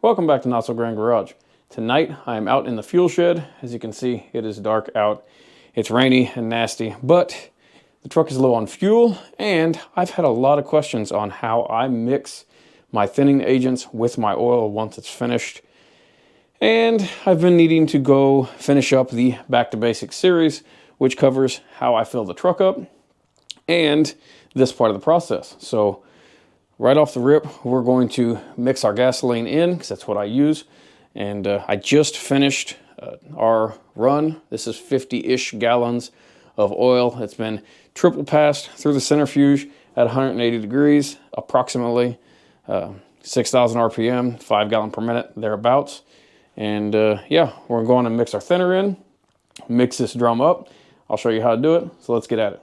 Welcome back to Not So Grand Garage. Tonight I am out in the fuel shed. As you can see, it is dark out. It's rainy and nasty, but the truck is low on fuel, and I've had a lot of questions on how I mix my thinning agents with my oil once it's finished. And I've been needing to go finish up the Back to Basics series, which covers how I fill the truck up and this part of the process. So right off the rip, we're going to mix our gasoline in, because that's what I use. And I just finished our run. This is 50-ish gallons of oil. It's been triple passed through the centrifuge at 180 degrees, approximately 6,000 RPM, 5 gallon per minute, thereabouts. And yeah, we're going to mix our thinner in, mix this drum up. I'll show you how to do it, so let's get at it.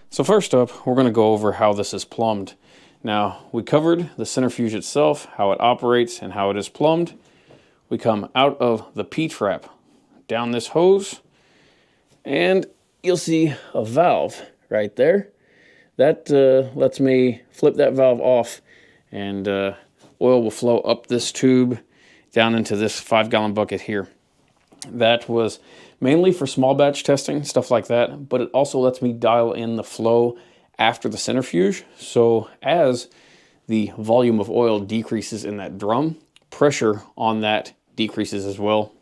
So first up, we're going to go over how this is plumbed. Now, we covered the centrifuge itself, how it operates, and how it is plumbed. We come out of the P-trap, down this hose, and you'll see a valve right there. That lets me flip that valve off, and oil will flow up this tube down into this 5 gallon bucket here. That was mainly for small batch testing, stuff like that, but it also lets me dial in the flow after the centrifuge. So as the volume of oil decreases in that drum, pressure on that decreases as well.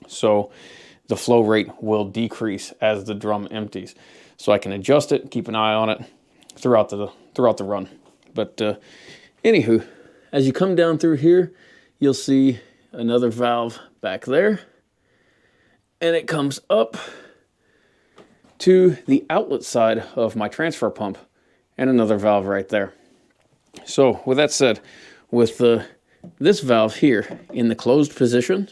So the flow rate will decrease as the drum empties. So I can adjust it, keep an eye on it throughout the run. But anywho, as you come down through here, you'll see another valve back there. And it comes up to the outlet side of my transfer pump and another valve right there. So with that said, with this valve here in the closed position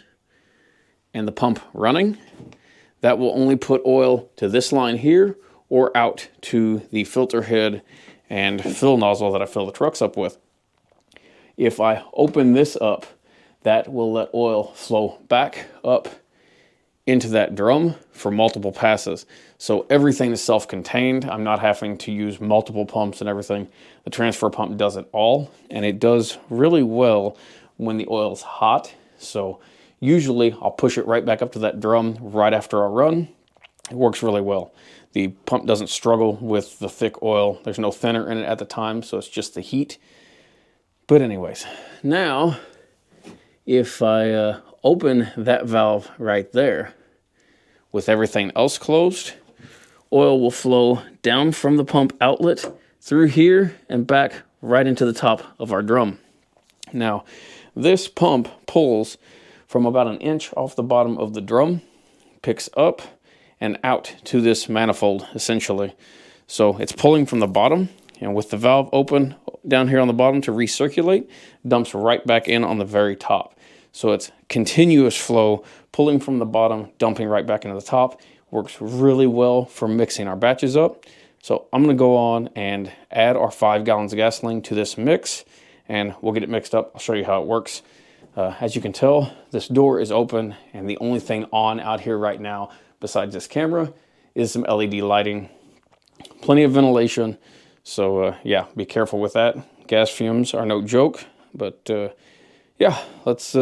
and the pump running, that will only put oil to this line here or out to the filter head and fill nozzle that I fill the trucks up with. If I open this up, that will let oil flow back up into that drum for multiple passes. So everything is self-contained. I'm not having to use multiple pumps and everything. The transfer pump does it all, and it does really well when the oil's hot. So usually I'll push it right back up to that drum right after a run. It works really well. The pump doesn't struggle with the thick oil. There's no thinner in it at the time, so it's just the heat. But anyways, now if I open that valve right there, with everything else closed, oil will flow down from the pump outlet through here and back right into the top of our drum. Now, this pump pulls from about an inch off the bottom of the drum, picks up and out to this manifold, essentially. So it's pulling from the bottom, and with the valve open down here on the bottom to recirculate, dumps right back in on the very top. So it's continuous flow, pulling from the bottom, dumping right back into the top. Works really well for mixing our batches up. So I'm going to go on and add our 5 gallons of gasoline to this mix, and we'll get it mixed up. I'll show you how it works. As you can tell, this door is open, and the only thing on out here right now, besides this camera, is some LED lighting. Plenty of ventilation. So yeah, be careful with that. Gas fumes are no joke, but yeah, let's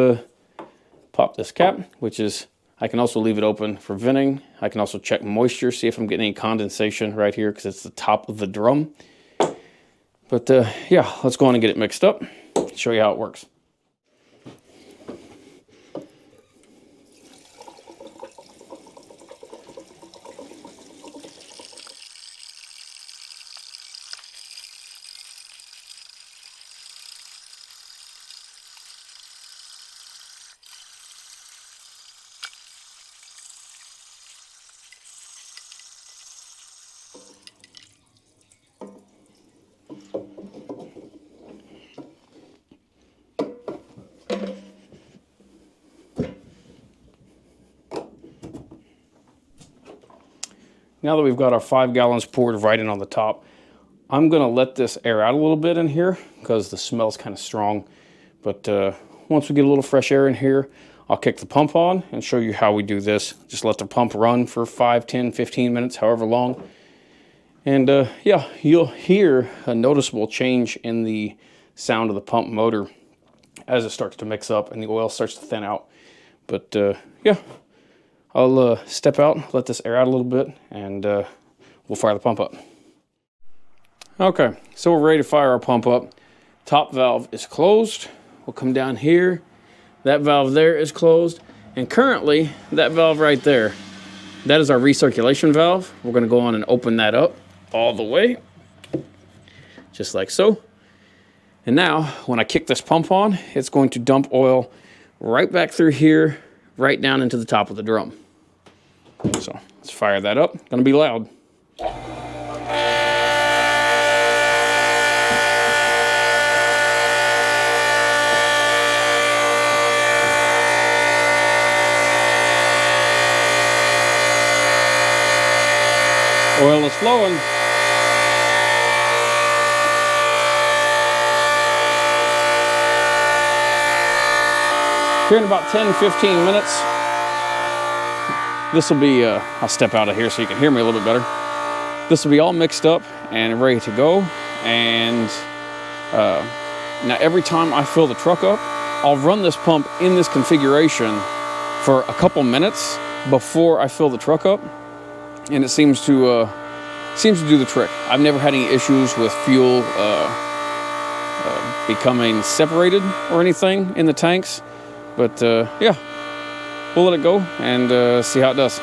pop this cap, which is, I can also leave it open for venting. I can also check moisture, see if I'm getting any condensation right here, because it's the top of the drum. But yeah, let's go on and get it mixed up, show you how it works. now that we've got our 5 gallons poured right in on the top, I'm gonna let this air out a little bit in here because the smell's kind of strong. But once we get a little fresh air in here, I'll kick the pump on and show you how we do this. Just let the pump run for 5, 10, 15 minutes, however long. And yeah, you'll hear a noticeable change in the sound of the pump motor as it starts to mix up and the oil starts to thin out. But yeah, I'll step out, let this air out a little bit, and we'll fire the pump up. Okay, so we're ready to fire our pump up. Top valve is closed. We'll come down here. That valve there is closed. And currently, that valve right there, that is our recirculation valve. We're gonna go on and open that up all the way, just like so. And now, when I kick this pump on, it's going to dump oil right back through here, right down into the top of the drum. So, let's fire that up. It's gonna be loud. Oil is flowing. Here in about 10, 15 minutes, this will be, I'll step out of here so you can hear me a little bit better. This will be all mixed up and ready to go. And now every time I fill the truck up, I'll run this pump in this configuration for a couple minutes before I fill the truck up. And it seems to do the trick. I've never had any issues with fuel becoming separated or anything in the tanks. But yeah, we'll let it go and see how it does.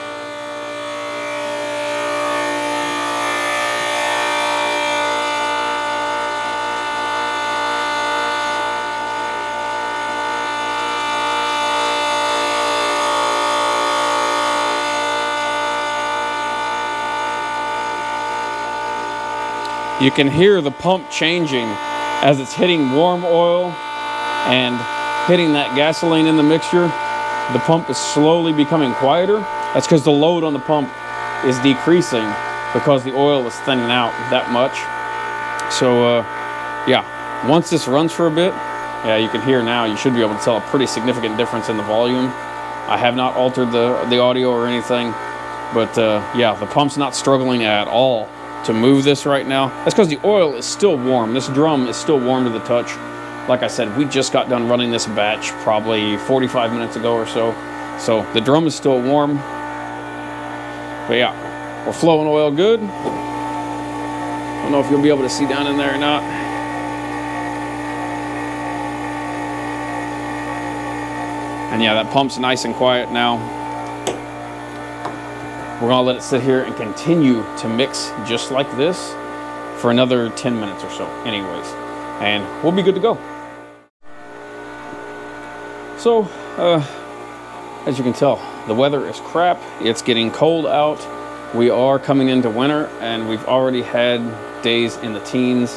You can hear the pump changing as it's hitting warm oil and hitting that gasoline in the mixture. The pump is slowly becoming quieter. That's because the load on the pump is decreasing because the oil is thinning out that much. So yeah, once this runs for a bit, yeah, you can hear now, you should be able to tell a pretty significant difference in the volume. I have not altered the audio or anything, but yeah, the pump's not struggling at all to move this right now. That's because the oil is still warm. This drum is still warm to the touch. Like I said, we just got done running this batch probably 45 minutes ago or so. So the drum is still warm. But yeah, we're flowing oil good. I don't know if you'll be able to see down in there or not. And yeah, that pump's nice and quiet now. We're gonna let it sit here and continue to mix just like this for another 10 minutes or so anyways. And we'll be good to go. So, as you can tell, the weather is crap. It's getting cold out. We are coming into winter and we've already had days in the teens.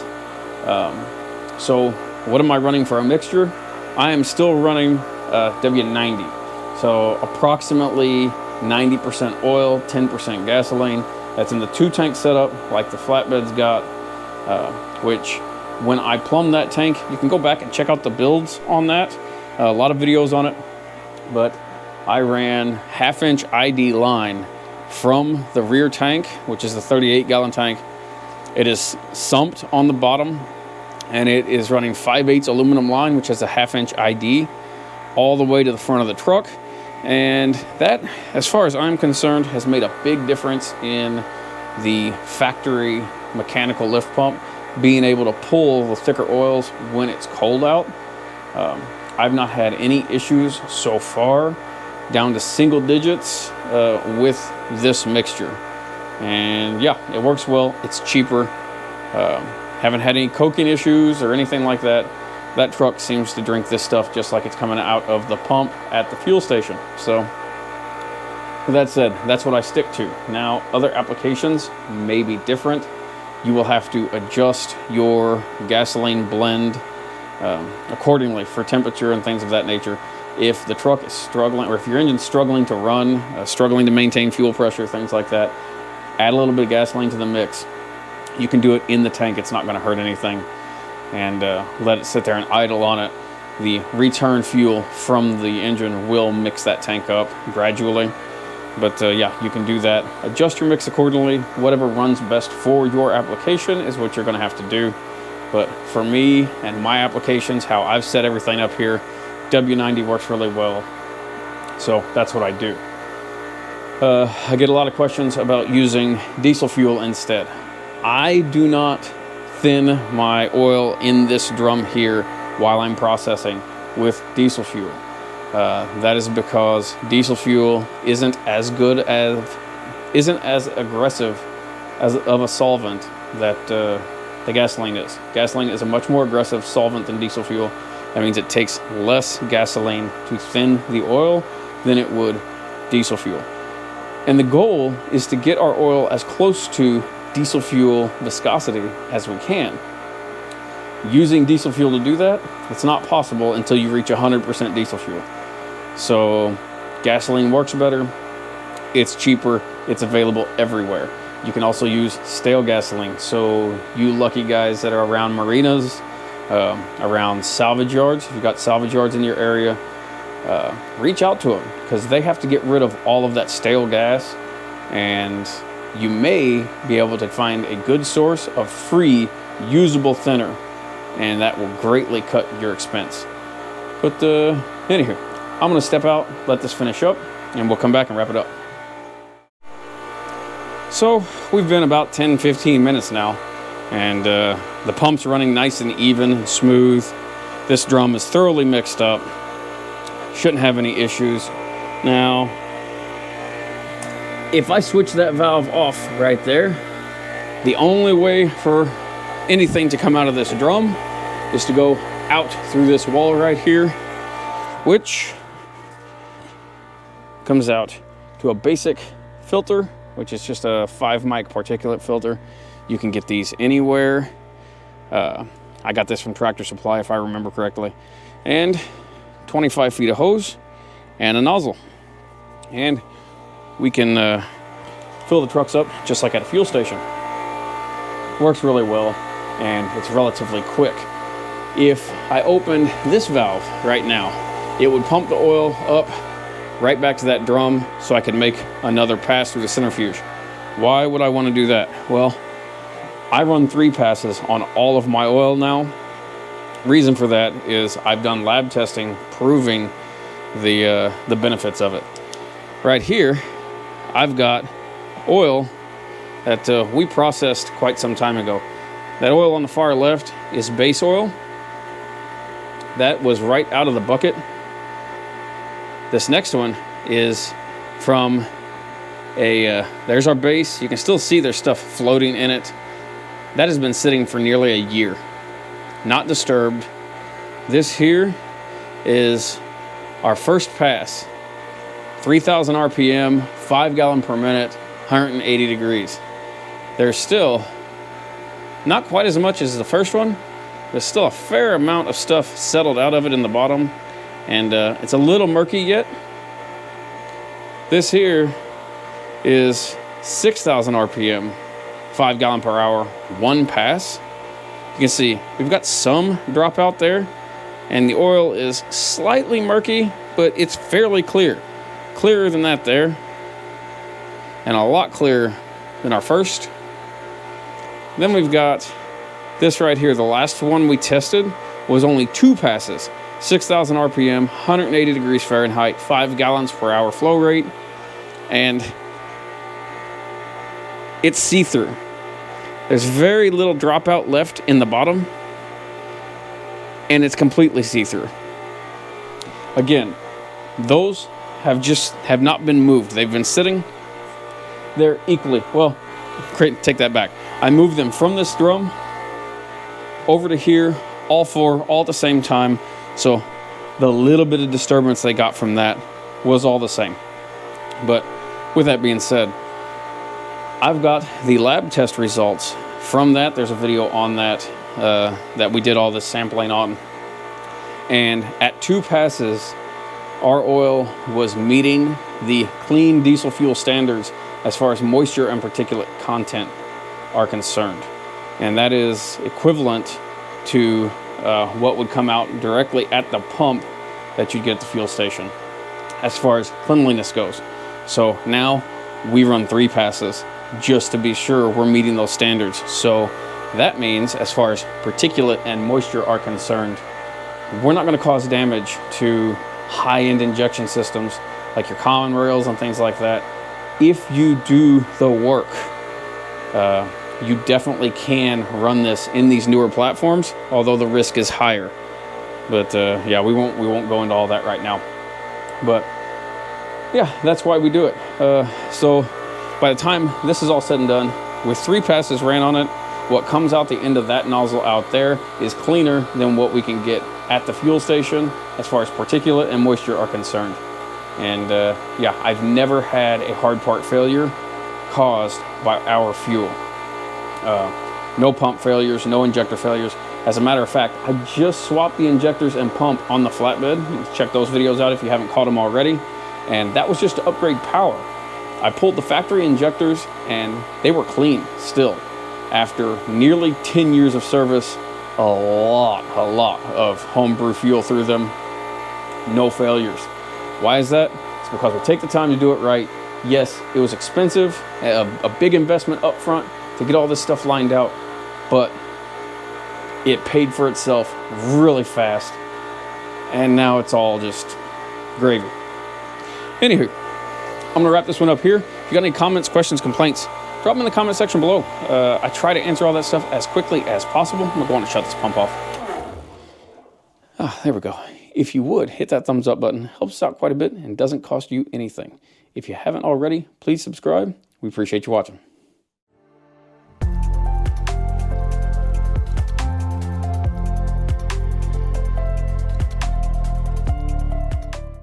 So what am I running for a mixture? I am still running W90. So approximately 90% oil, 10% gasoline. That's in the 2-tank setup like the flatbed's got, which when I plumbed that tank, you can go back and check out the builds on that. A lot of videos on it, but I ran 1/2-inch ID line from the rear tank, which is the 38-gallon tank. It is sumped on the bottom, and it is running 5/8 aluminum line, which has a 1/2-inch ID, all the way to the front of the truck. And that, as far as I'm concerned, has made a big difference in the factory mechanical lift pump, being able to pull the thicker oils when it's cold out. I've not had any issues so far, down to single digits with this mixture. And yeah, it works well, it's cheaper. Haven't had any coking issues or anything like that. That truck seems to drink this stuff just like it's coming out of the pump at the fuel station. So, with that said, that's what I stick to. Now, other applications may be different. You will have to adjust your gasoline blend accordingly for temperature and things of that nature. If the truck is struggling, or if your engine's struggling to run, struggling to maintain fuel pressure, things like that, add a little bit of gasoline to the mix. You can do it in the tank. It's not going to hurt anything. And let it sit there and idle on it. The return fuel from the engine will mix that tank up gradually. But yeah, you can do that. Adjust your mix accordingly. Whatever runs best for your application is what you're going to have to do. But for me and my applications, how I've set everything up here, W90 works really well. So that's what I do. I get a lot of questions about using diesel fuel instead. I do not thin my oil in this drum here while I'm processing with diesel fuel. That is because diesel fuel isn't as aggressive of a solvent that the gasoline is. Gasoline is a much more aggressive solvent than diesel fuel. That means it takes less gasoline to thin the oil than it would diesel fuel. And the goal is to get our oil as close to diesel fuel viscosity as we can. Using diesel fuel to do that, it's not possible until you reach 100% diesel fuel. So gasoline works better, it's cheaper, it's available everywhere. You can also use stale gasoline. So you lucky guys that are around marinas, around salvage yards, if you've got salvage yards in your area, reach out to them, because they have to get rid of all of that stale gas, and you may be able to find a good source of free usable thinner, and that will greatly cut your expense. But anywho, I'm going to step out, let this finish up, and we'll come back and wrap it up. So we've been about 10-15 minutes now, and the pump's running nice and even and smooth. This drum is thoroughly mixed up. Shouldn't have any issues. Now, if I switch that valve off right there, the only way for anything to come out of this drum is to go out through this wall right here, which comes out to a basic filter, which is just a 5 mic particulate filter. You can get these anywhere. I got this from Tractor Supply, if I remember correctly. And 25 feet of hose and a nozzle. And we can fill the trucks up just like at a fuel station. Works really well, and it's relatively quick. If I opened this valve right now, it would pump the oil up right back to that drum so I could make another pass through the centrifuge. Why would I want to do that? Well, I run 3 passes on all of my oil now. Reason for that is I've done lab testing proving the benefits of it. Right here, I've got oil that we processed quite some time ago. That oil on the far left is base oil. That was right out of the bucket. This next one is from there's our base. You can still see there's stuff floating in it. That has been sitting for nearly a year, not disturbed. This here is our first pass, 3,000 RPM, 5 gallon per minute, 180 degrees. There's still not quite as much as the first one. There's still a fair amount of stuff settled out of it in the bottom, and it's a little murky yet. This here is 6,000 RPM, 5 gallon per hour, 1 pass. You can see we've got some drop out there, and the oil is slightly murky, but it's fairly clear. Clearer than that there, and a lot clearer than our first. Then we've got this right here. The last one we tested was only 2 passes, 6,000 RPM, 180 degrees Fahrenheit, 5 gallons per hour flow rate, and it's see-through. There's very little dropout left in the bottom, and it's completely see-through. Again, those have not been moved. They've been sitting there equally. Well, take that back. I moved them from this drum over to here, all 4, all at the same time. So the little bit of disturbance they got from that was all the same. But with that being said, I've got the lab test results from that. There's a video on that that we did all this sampling on. And at 2 passes, our oil was meeting the clean diesel fuel standards as far as moisture and particulate content are concerned. And that is equivalent to what would come out directly at the pump that you'd get at the fuel station as far as cleanliness goes. So now we run 3 passes just to be sure we're meeting those standards. So that means as far as particulate and moisture are concerned, we're not going to cause damage to high-end injection systems like your common rails and things like that. If you do the work, you definitely can run this in these newer platforms, although the risk is higher. But yeah, we won't go into all that right now. But yeah, that's why we do it. So by the time this is all said and done, with 3 passes ran on it, what comes out the end of that nozzle out there is cleaner than what we can get at the fuel station as far as particulate and moisture are concerned. And yeah, I've never had a hard part failure caused by our fuel. No pump failures, no injector failures. As a matter of fact, I just swapped the injectors and pump on the flatbed. You can check those videos out if you haven't caught them already. And that was just to upgrade power. I pulled the factory injectors and they were clean still. After nearly 10 years of service, a lot of homebrew fuel through them, no failures. Why is that? It's because we take the time to do it right. Yes, it was expensive, a big investment up front to get all this stuff lined out, but it paid for itself really fast, and now it's all just gravy. Anywho, I'm gonna wrap this one up here. If you got any comments, questions, complaints, drop them in the comment section below. I try to answer all that stuff as quickly as possible. I'm gonna go on and shut this pump off. Ah, there we go. If you would, hit that thumbs up button. Helps us out quite a bit and doesn't cost you anything. If you haven't already, please subscribe. We appreciate you watching.